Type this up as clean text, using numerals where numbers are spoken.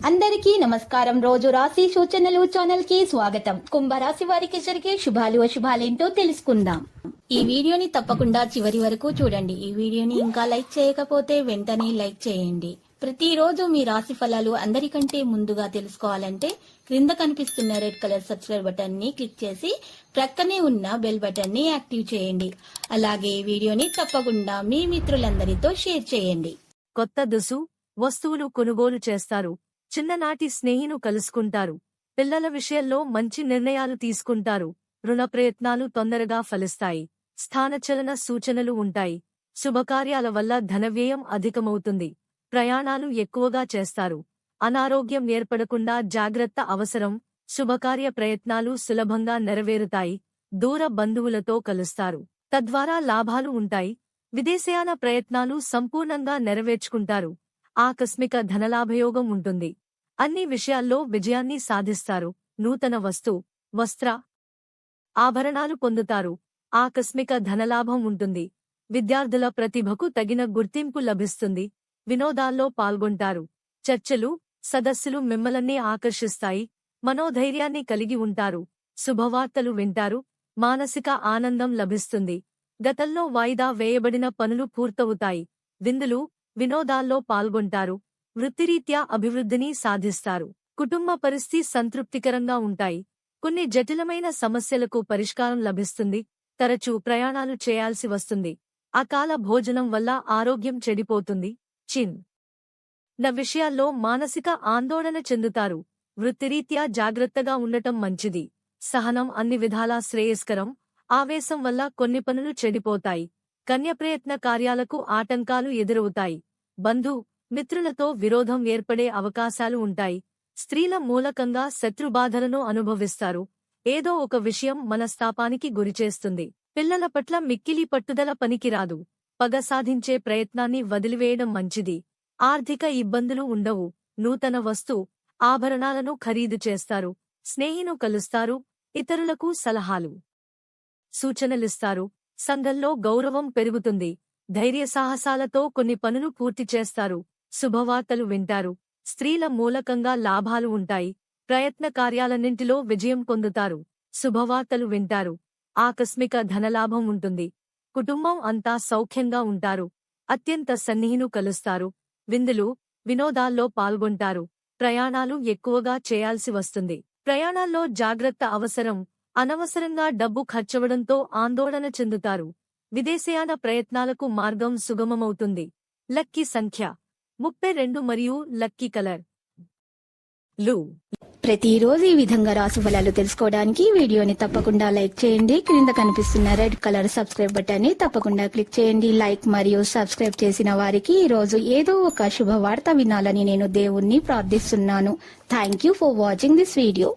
అందరికీ నమస్కారం. రోజు రాశి సూచనలు ఛానల్ కి స్వాగతం. కుంభరాశి వారికి జరిగే శుభాలు అశుభాలేంటో తెలుసుకుందాం. ఈ వీడియోని తప్పకుండా చివరి వరకు చూడండి. ఈ వీడియోని ఇంకా లైక్ చేయకపోతే వెంటనే లైక్ చేయండి. ప్రతిరోజు మీ రాశి ఫలాలు అందరికంటే ముందుగా తెలుసుకోవాలంటే క్రింద కనిపిస్తున్న రెడ్ కలర్ సబ్స్క్రైబ్ బటన్ ని క్లిక్ చేసి ప్రక్కనే ఉన్న బెల్ బటన్ ని యాక్టివ్ చేయండి. అలాగే ఈ వీడియోని తప్పకుండా మీ మిత్రులందరితో షేర్ చేయండి. కొత్త దుసు వస్తువులు కొనుగోలు చేస్తారు. చిన్ననాటి స్నేహిను కలుసుకుంటారు. పిల్లల విషయంలో మంచి నిర్ణయాలు తీసుకుంటారు. రుణ ప్రయత్నాలు తొందరగా ఫలిస్తాయి. స్థానచలన సూచనలు ఉంటాయి. శుభకార్యాల వల్ల ధనవ్యయం అధికమవుతుంది. ప్రయాణాలు ఎక్కువగా చేస్తారు. అనారోగ్యం ఏర్పడకుండా జాగ్రత్త అవసరం. శుభకార్య ప్రయత్నాలు సులభంగా నెరవేరుతాయి. దూర బంధువులతో కలుస్తారు. తద్వారా లాభాలు ఉంటాయి. విదేశయాన ప్రయత్నాలు సంపూర్ణంగా నెరవేర్చుకుంటారు. ఆకస్మిక ధనలాభయోగం ఉంటుంది. అన్ని విషయాల్లో విజయాన్ని సాధిస్తారు. నూతన వస్త్ర ఆభరణాలు పొందుతారు. ఆకస్మిక ధనలాభం ఉంటుంది. విద్యార్థుల ప్రతిభకు తగిన గుర్తింపు లభిస్తుంది. వినోదాల్లో పాల్గొంటారు. చర్చలు సదస్సులు మిమ్మల్ని ఆకర్షిస్తాయి. మనోధైర్యాన్ని కలిగి ఉంటారు. శుభవార్తలు వింటారు. మానసిక ఆనందం లభిస్తుంది. గతంలో వాయిదా వేయబడిన పనులు పూర్తవుతాయి. విందులు వినోదాల్లో పాల్గొంటారు. వృత్తిరీత్యా అభివృద్ధిని సాధిస్తారు. కుటుంబ పరిస్థితి సంతృప్తికరంగా ఉంటాయి. కొన్ని జటిలమైన సమస్యలకు పరిష్కారం లభిస్తుంది. తరచూ ప్రయాణాలు చేయాల్సి వస్తుంది. అకాల భోజనం వల్ల ఆరోగ్యం చెడిపోతుంది. చిన్న విషయాల్లో మానసిక ఆందోళన చెందుతారు. వృత్తిరీత్యా జాగ్రత్తగా ఉండటం మంచిది. సహనం అన్ని విధాలా శ్రేయస్కరం. ఆవేశం వల్ల కొన్ని పనులు చెడిపోతాయి. కన్యప్రయత్న కార్యాలకు ఆటంకాలు ఎదురవుతాయి. మిత్రులతో విరోధం ఏర్పడే అవకాశాలు ఉంటాయి. స్త్రీల మూలకంగా శత్రుబాధలను అనుభవిస్తారు. ఏదో ఒక విషయం మనస్తాపానికి గురిచేస్తుంది. పిల్లల పట్ల మిక్కిలి పట్టుదల పనికిరాదు. పగ సాధించే ప్రయత్నాన్ని వదిలివేయడం మంచిది. ఆర్థిక ఇబ్బందులు ఉండవు. నూతన ఆభరణాలను ఖరీదు చేస్తారు. స్నేహిను కలుస్తారు. ఇతరులకు సలహాలు సూచనలిస్తారు. సంఘంలో గౌరవం పెరుగుతుంది. ధైర్యసాహసాలతో కొన్ని పనులు పూర్తి చేస్తారు. శుభవార్తలు వింటారు. స్త్రీల మూలకంగా లాభాలు ఉంటాయి. ప్రయత్న కార్యాలన్నింటిలో విజయం పొందుతారు. శుభవార్తలు వింటారు. ఆకస్మిక ధనలాభం ఉంటుంది. కుటుంబం అంతా సౌఖ్యంగా ఉంటారు. అత్యంత సన్నిహిను కలుస్తారు. విందులు వినోదాల్లో పాల్గొంటారు. ప్రయాణాలు ఎక్కువగా చేయాల్సి వస్తుంది. ప్రయాణాల్లో జాగ్రత్త అవసరం. అనవసరంగా డబ్బు ఖర్చవడంతో ఆందోళన చెందుతారు. విదేశయాన ప్రయత్నాలకు మార్గం సుగమమవుతుంది. లక్కీ సంఖ్య 32 మరియు లక్కీ కలర్ బ్లూ. ప్రతిరోజు ఈ విధంగా రాశి ఫలాలు తెలుసుకోవడానికి వీడియోని తప్పకుండా లైక్ చేయండి. క్రింద కనిపిస్తున్న రెడ్ కలర్ సబ్స్క్రైబ్ బటన్ ని తప్పకుండా క్లిక్ చేయండి. లైక్ మరియు సబ్స్క్రైబ్ చేసిన వారికి ఈ రోజు ఏదో ఒక శుభవార్త వినాలని నేను దేవుణ్ణి ప్రార్థిస్తున్నాను. Thank you for watching this video.